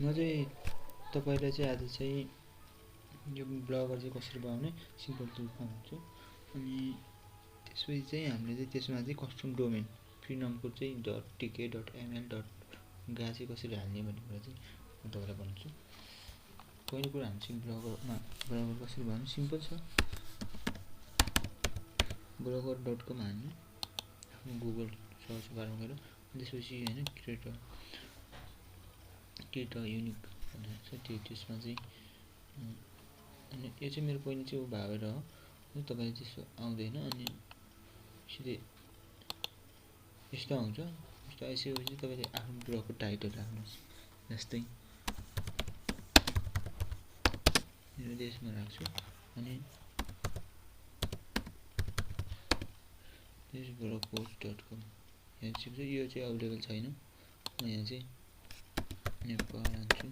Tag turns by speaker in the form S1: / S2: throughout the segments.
S1: म चाहिँ तपाईलाई चाहिँ आज चाहिँ यो ब्लगर चाहिँ कसरी बनाउने सिम्पल रूपमा भन्छु। अनि त्यसपछि चाहिँ हामीले चाहिँ त्यसमा चाहिँ कस्टम डोमेन फ्री नमको चाहिँ .tk.ml.ga चाहिँ कसरी हाल्ने भन्ने कुरा चाहिँ म तपाईलाई भन्छु। पहिलो कुरा हामी चाहिँ ब्लगर कसरी बनाउने सिम्पल छ। blogger.com हाल्ने आफ्नो गुगल सर्च बारमा गएर त्यसपछि हैन क्रिएट युनिक भनेर छ त्यसमा चाहिँ अनि यो चाहिँ मेरो पहिला चाहिँ भएर हो तपाईले त्यस्तो आउँदैन अनि सिधै यस्तो आउँछ। यस्तो आइसकेपछि तपाईले आफ्नो ब्लगको टाइटल राख्नुस्। जस्तै यो यसमा राख्छु अनि this blogpost.com यहाँ चाहिँ यो चाहिँ अवेलेबल छैन। म यहाँ चाहिँ नेपाल हाल्छु।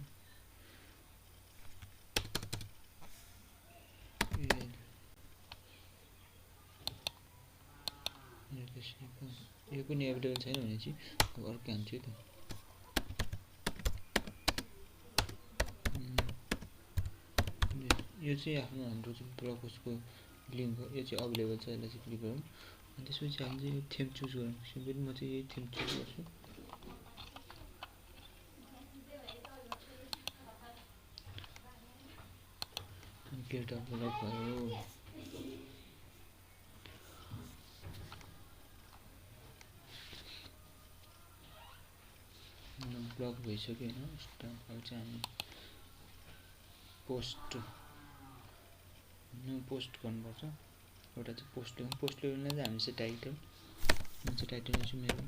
S1: यो पनि एभाइलेबल छैन भने चाहिँ अब अर्को हाल्छु त। यो चाहिँ आफ्नो हाम्रो चाहिँ ब्लग पोस्टको लिंक हो। यो चाहिँ अवेलेबल छ। यसलाई चाहिँ क्लिक गरौँ अनि त्यसपछि हामी चाहिँ यो थीम चुज गरौँ। सिम्पली म चाहिँ यही थीम चुज गर्छु। अनि क्रिएट अ ब्लग भयो। ब्लग भइसक्यो हैन। अब चाहिँ हामी पोस्ट गर्नुपर्छ। एउटा चाहिँ पोस्ट लेख्नुलाई चाहिँ हामी चाहिँ टाइटल म चाहिँ टाइटल लेख्छु मेरो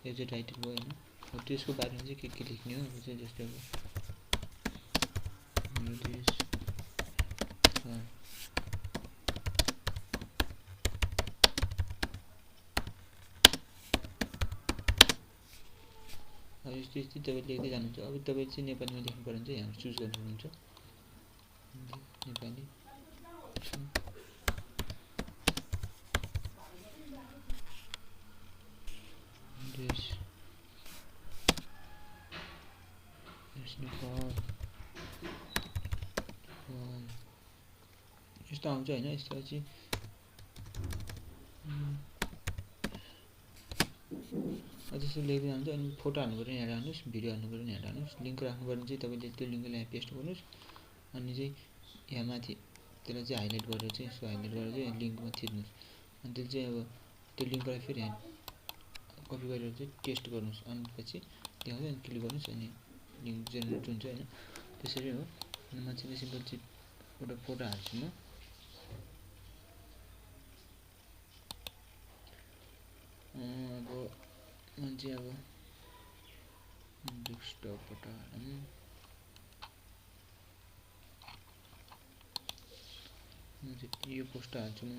S1: यो चाहिँ टाइटल भयो हैन। अब त्यसको बारेमा चाहिँ के लेख्ने हो चाहिँ जस्तै अब देश अब यस्तो तपाईले लेख्दै जानुहुन्छ। अब तपाईले चाहिँ नेपालीमा लेख्नु पर्यो भने चाहिँ यहाँ चुज गर्नुहुन्छ नेपाली देश नेपाल यस्तो आउँछ हैन। यस्तो चाहिँ त्यस्तो लेख्दै जान्छ। अनि फोटो हाल्नु पर्यो यहाँ राख्नुस्, भिडियो हाल्नु पर्यो यहाँ राख्नुस्, लिंक राख्नु पर्यो चाहिँ तपाईले त्यो लिंकलाई यहाँ पेस्ट गर्नुस्। अनि चाहिँ यहाँ माथि त्यसलाई चाहिँ हाइलाइट गरेर चाहिँ यसो हाइलाइट गरेर चाहिँ लिंकमा थिच्नुस्। अनि त्यसले चाहिँ अब त्यो लिंकलाई फेरि यहाँ कपी गरेर चाहिँ पेस्ट गर्नुस्। अनि पछि देखाउँछ अनि क्लिक गर्नुस् अनि लिंक जेनेरेट हुन्छ हैन। त्यसरी हो। अनि म चाहिँ सिम्पल चाहिँ एउटा फोटो हाल्छु म। अब मान्छे अब डेस्कटपबाट हालौँ। यो पोस्ट हाल्छु म है।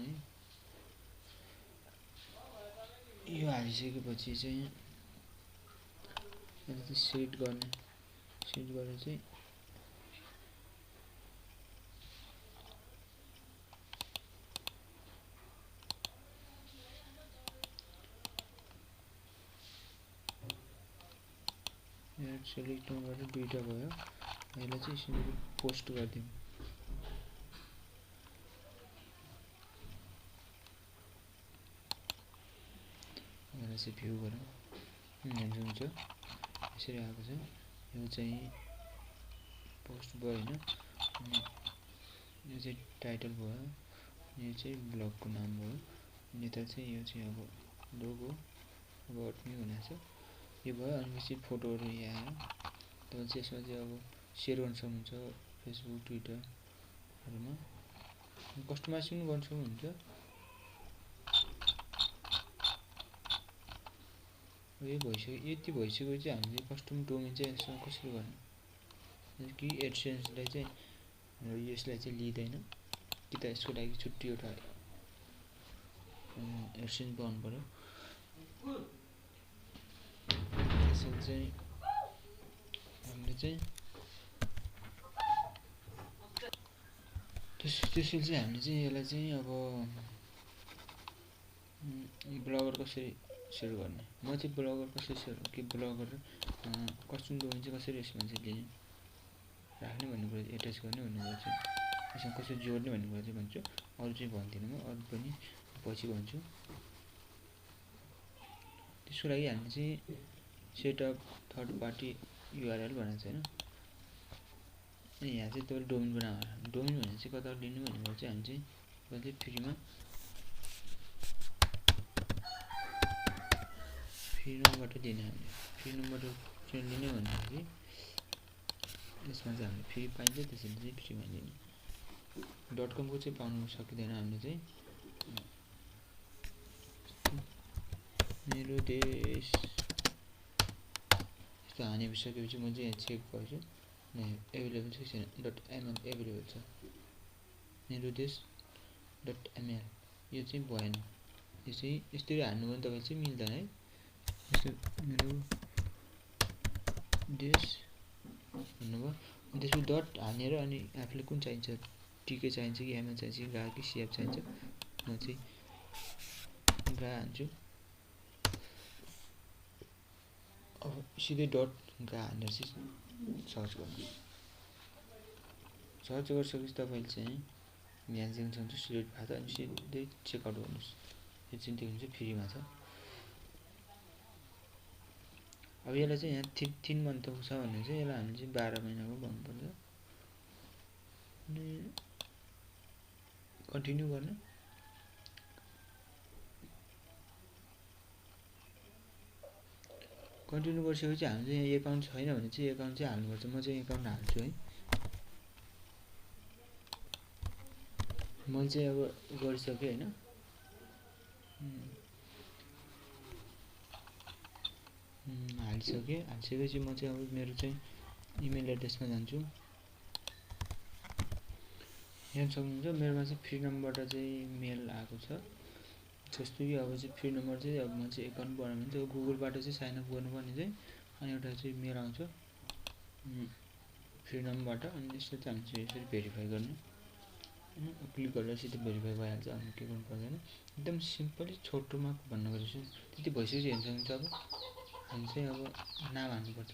S1: यो हालिसकेपछि चाहिँ यसलाई चाहिँ सेट गरेर चाहिँ सेलेक्ट गरेर दुईटा भयो। यसलाई चाहिँ सिम्पली पोस्ट गरिदिउँ। यसलाई चाहिँ भ्यू गरौँ। हुन्छ यसरी आएको छ। यो चाहिँ पोस्ट भयो हैन। अनि यो चाहिँ टाइटल भयो। यो चाहिँ ब्लगको नाम भयो। यता चाहिँ यो चाहिँ अब लोगो अबाउट मी भनेको छ। यो भयो। अनि पछि फोटोहरु यहाँ आयो। तपाईले चाहिँ यसमा चाहिँ अब शेयर गर्न सक्नुहुन्छ फेसबुक ट्विटरहरुमा। कस्टमाइज पनि गर्न सक्नुहुन्छ। यो भइसक्यो। यति भइसक्यो चाहिँ हामीले कस्टम डोमेन चाहिँ यसमा कसरी गर्ने कि एडसेन्सलाई चाहिँ हाम्रो यसलाई चाहिँ लिदैन कि त यसको लागि छुट्टै एउटा एडसेन्स बनाउनु पर्यो। त्यसैले चाहिँ हामीले चाहिँ यसलाई चाहिँ अब ब्लगर कसरी सुरु गर्ने म चाहिँ ब्लगर कसरी सुरु कि ब्लगर कस्टम डोमेन चाहिँ कसरी यसमा चाहिँ लिने राख्ने भन्ने कुरा एट्याच गर्ने भन्ने कुरा चाहिँ यसमा कसरी जोड्ने भन्ने कुरा चाहिँ भन्छु अरू चाहिँ भन्दिनँ म अरू पनि पछि भन्छु त्यसको लागि हामीले चाहिँ सेटअप थर्ड पार्टी युआरएल भनेको छ हैन अनि यहाँ चाहिँ तपाईले डोमेन बनाउनु डोमेन भने चाहिँ कता लिनु भन्ने कुरा चाहिँ हामी चाहिँ कहिले फ्रीमा फ्रीबाट दिने हामीले फ्रीबाट चाहिँ लिने भन्दाखेरि यसमा चाहिँ हामीले फ्री पाइन्छ त्यसैले चाहिँ फ्रीमा लिने .com को चाहिँ पाउनु सकिदैन हामीले चाहिँ मेरो देश यस्तो हानिसकेपछि म चाहिँ यहाँ चेक गर्छु एभाइलेबल छ छैन .ml एभाइलेबल छ मेरो देश .ml यो चाहिँ भएन यो चाहिँ यस्तरी हान्नु भने तपाईले चाहिँ मिल्दैन है यस्तो मेरो देश भन्नुभयो त्यसको डट हानेर अनि आफूले कुन चाहिन्छ टीके चाहिन्छ कि एमएल चाहिन्छ कि गा कि सिएफ चाहिन्छ म चाहिँ गा हान्छु अब सिधै डट गा हानेर चाहिँ सर्च गर्नु सर्च गरिसकेपछि तपाईले चाहिँ यहाँ जङ्सन चाहिँ सिलेक्ट भएको छ अनि सिधै चेकआउट गर्नुहोस् यो चाहिँ त्यो हुन्छ फ्रीमा छ अब यसलाई चाहिँ यहाँ 3 मन्थको छ भने चाहिँ यसलाई हामीले चाहिँ 12 महिनाको भन्नुपर्छ अनि कन्टिन्यू गर्ने कन्टिन्यू गरिसकेपछि हामी चाहिँ यहाँ एकाउन्ट छैन भने चाहिँ एकाउन्ट चाहिँ हाल्नुपर्छ म चाहिँ एकाउन्ट हाल्छु है मैले चाहिँ अब गरिसकेँ हैन हालिसकेपछि म चाहिँ अब मेरो चाहिँ इमेल एड्रेसमा जान्छु यहाँ सक्नुहुन्छ मेरोमा चाहिँ फ्रीडमबाट चाहिँ मेल आएको छ जस्तो कि अब चाहिँ फ्री नम्बर चाहिँ अब म चाहिँ एकाउन्ट बनाउनु भने त्यो गुगलबाट चाहिँ साइन अप गर्नुपर्ने चाहिँ अनि एउटा चाहिँ मेल आउँछ फ्री नम्बरबाट अनि यसले चाहिँ हामी चाहिँ यसरी भेरिफाई गर्ने क्लिक गरेर सिधै भेरिफाई भइहाल्छ अनि के गर्नु पर्दैन एकदम सिम्पली छोटोमा भन्नु गएपछि त्यति भइसकेपछि हेर्न सक्नुहुन्छ अब हामी चाहिँ अब नाम हाल्नुपर्छ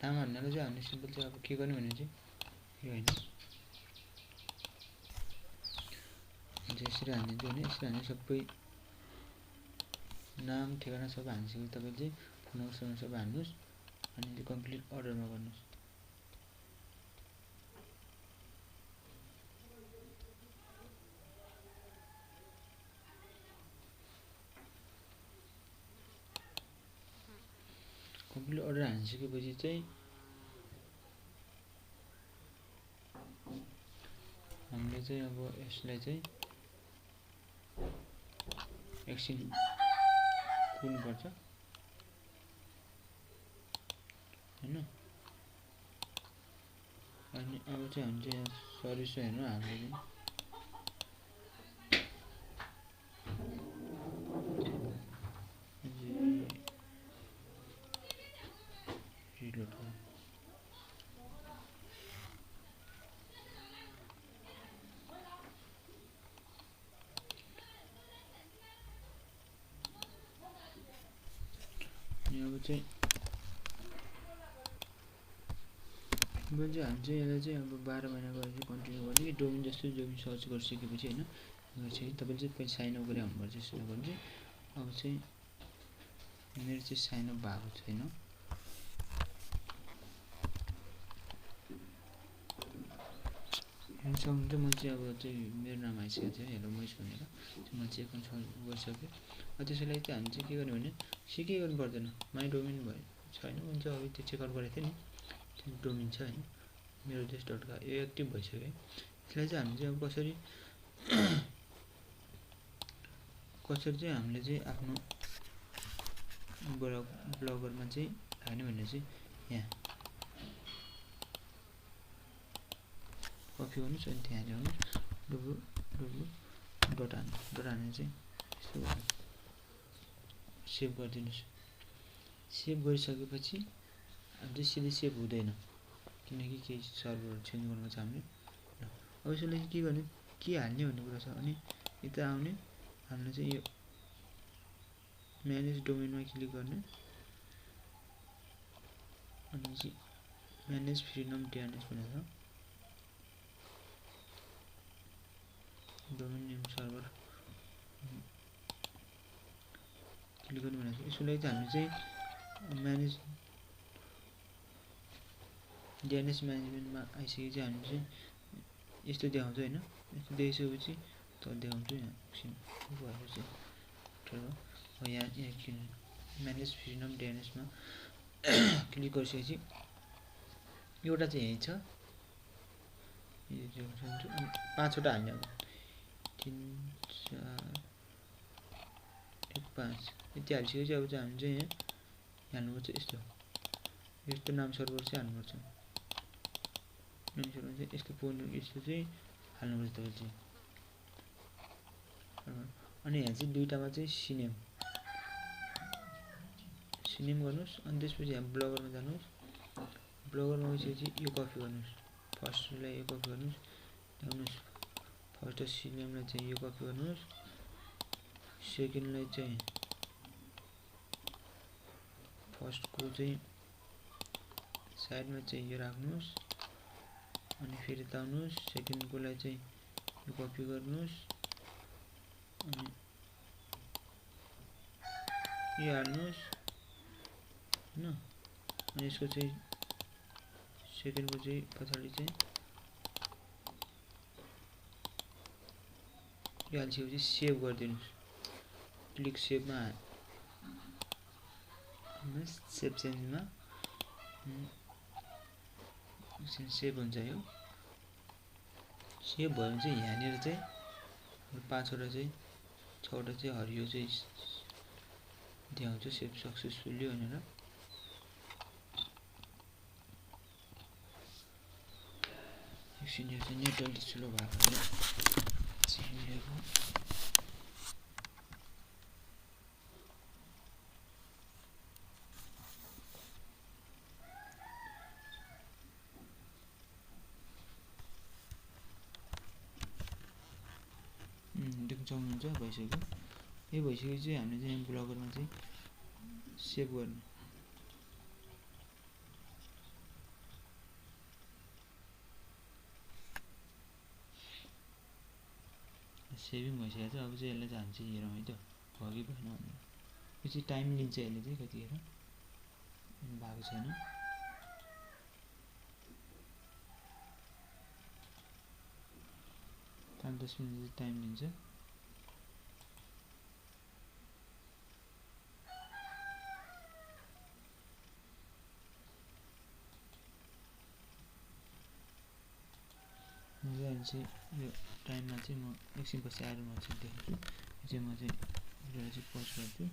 S1: नाम हाल्नलाई चाहिँ हामीले सिम्पल चाहिँ अब के गर्ने भने चाहिँ यो हैन यसरी हाल्दिन्छ भने यसरी हाल्ने सबै नाम ठेगाना सबै हालिसकेपछि तपाईले चाहिँ फोन नम्बर सबै हाल्नुहोस् अनि त्यो कम्प्लिट अर्डरमा गर्नुहोस् कम्प्लिट अर्डर हालिसकेपछि चाहिँ हामीले चाहिँ अब यसलाई चाहिँ एकछिन कुर्नुपर्छ हैन अनि अब चाहिँ हामी चाहिँ सर्भिस हेर्नु हामीले रिलोड गर्नु अब चाहिँ हामी चाहिँ यसलाई चाहिँ अब 12 महिना गरेर चाहिँ कन्टिन्यू गर्ने कि डोमेन जस्तो डोमेन सर्च गरिसकेपछि हैन चाहिँ तपाईले चाहिँ पहिला साइन अप गरे हुनुपर्छ यसो भने चाहिँ अब चाहिँ मेरो चाहिँ साइन अप भएको छैन हेर्न सक्नुहुन्छ म चाहिँ अब चाहिँ मेरो नाम आइसकेको छ हेलो मैस भनेर म चाहिँ एकाउन्ट गरिसकेँ त्यसैले चाहिँ हामी चाहिँ के गर्ने भने सिकै गर्नु पर्दैन माई डोमेन भयो छैन भने चाहिँ अब त्यो चेकआउट गरेको थिएँ नि त्यो डोमेन छ हैन मेरो देश .ca यो एक्टिभ भइसक्यो यसलाई चाहिँ हामी चाहिँ अब कसरी चाहिँ हामीले चाहिँ आफ्नो ब्लगरमा चाहिँ हाल्ने भन्ने चाहिँ यहाँ कपी गर्नुहोस् अनि त्यहाँ ल्याउनु डट हाल्नु चाहिँ यस्तो गर्नु सेभ गरिदिनुहोस् सेभ गरिसकेपछि अब चाहिँ सिधै सेभ हुँदैन किनकि केही सर्भर चेन्ज गर्नु छ हामीले अब यसलाई के गर्ने के हाल्ने भन्ने कुरा छ अनि यता आउने हामीले चाहिँ यो म्यानेज डोमेनमा क्लिक गर्ने अनि चाहिँ म्यानेज फ्रिडम डिएनएस भनेको डोमेन नेम सर्भर क्लिक गर्नु भनेको यसको लागि चाहिँ हामी चाहिँ म्यानेज डिएनएस म्यानेजमेन्टमा आइसकेपछि हामी चाहिँ यस्तो देखाउँछ हैन यस्तो देखिसकेपछि त देखाउँछु यहाँ एकछिन भएपछि यहाँ किन म्यानेज फ्रिडम डिएनएसमा क्लिक गरिसकेपछि एउटा चाहिँ यही छ यो अनि 5 वटा हाल्ने अब 3 4 1 5 यति हालिसकेपछि अब चाहिँ हामी चाहिँ यहाँ हाल्नुपर्छ यस्तो नाम सर्भर चाहिँ हाल्नुपर्छ नाम सर्भर चाहिँ यस्तो पोर्ट यस्तो चाहिँ हाल्नुपर्छ तपाईले चाहिँ अनि यहाँ चाहिँ दुईटामा चाहिँ सिनेम गर्नुस् अनि त्यसपछि यहाँ ब्लगरमा जानुस् ब्लगरमा गएपछि यो कपी गर्नुस् फर्स्टलाई यो कपी गर्नुस् ल्याउनुस् फर्स्ट सिनेमलाई चाहिँ यो कपी गर्नुस् सेकेन्डलाई चाहिँ फर्स्टको चाहिँ साइडमा चाहिँ यो राख्नुस् अनि फेरि ताउनुस् सेकेन्डकोलाई चाहिँ यो कपी गर्नुस् अनि यो हाल्नुस् हैन अनि यसको चाहिँ सेकेन्डको चाहिँ पछाडि चाहिँ यो हालिसकेपछि सेभ गरिदिनुस् क्लिक सेभमा सेभ चेन्जमा सेभ हुन्छ यो सेभ भयो भने चाहिँ यहाँनिर चाहिँ 5 वटा चाहिँ 6 वटा चाहिँ हरियो चाहिँ देखाउँछ सेभ सक्सेसफुली भनेर एकछिन यो चाहिँ नेट अलि स्लो भएकोले चिनेको देख्न सक्नुहुन्छ भइसक्यो यो भइसकेपछि चाहिँ हामीले चाहिँ ब्लगरमा चाहिँ सेभ गर्ने सेभिङ भइसकेको छ अब चाहिँ यसलाई चाहिँ हामी चाहिँ हेरौँ है त भयो कि भएन भनेर यो चाहिँ टाइम लिन्छ यसले चाहिँ कतिखेर भएको छैन 5-10 मिनट टाइम लिन्छ चाहिँ यो टाइममा चाहिँ म एकछिन पछि आएर म चाहिँ देखाउँछु यो चाहिँ म चाहिँ भिडियोलाई चाहिँ पज गर्छु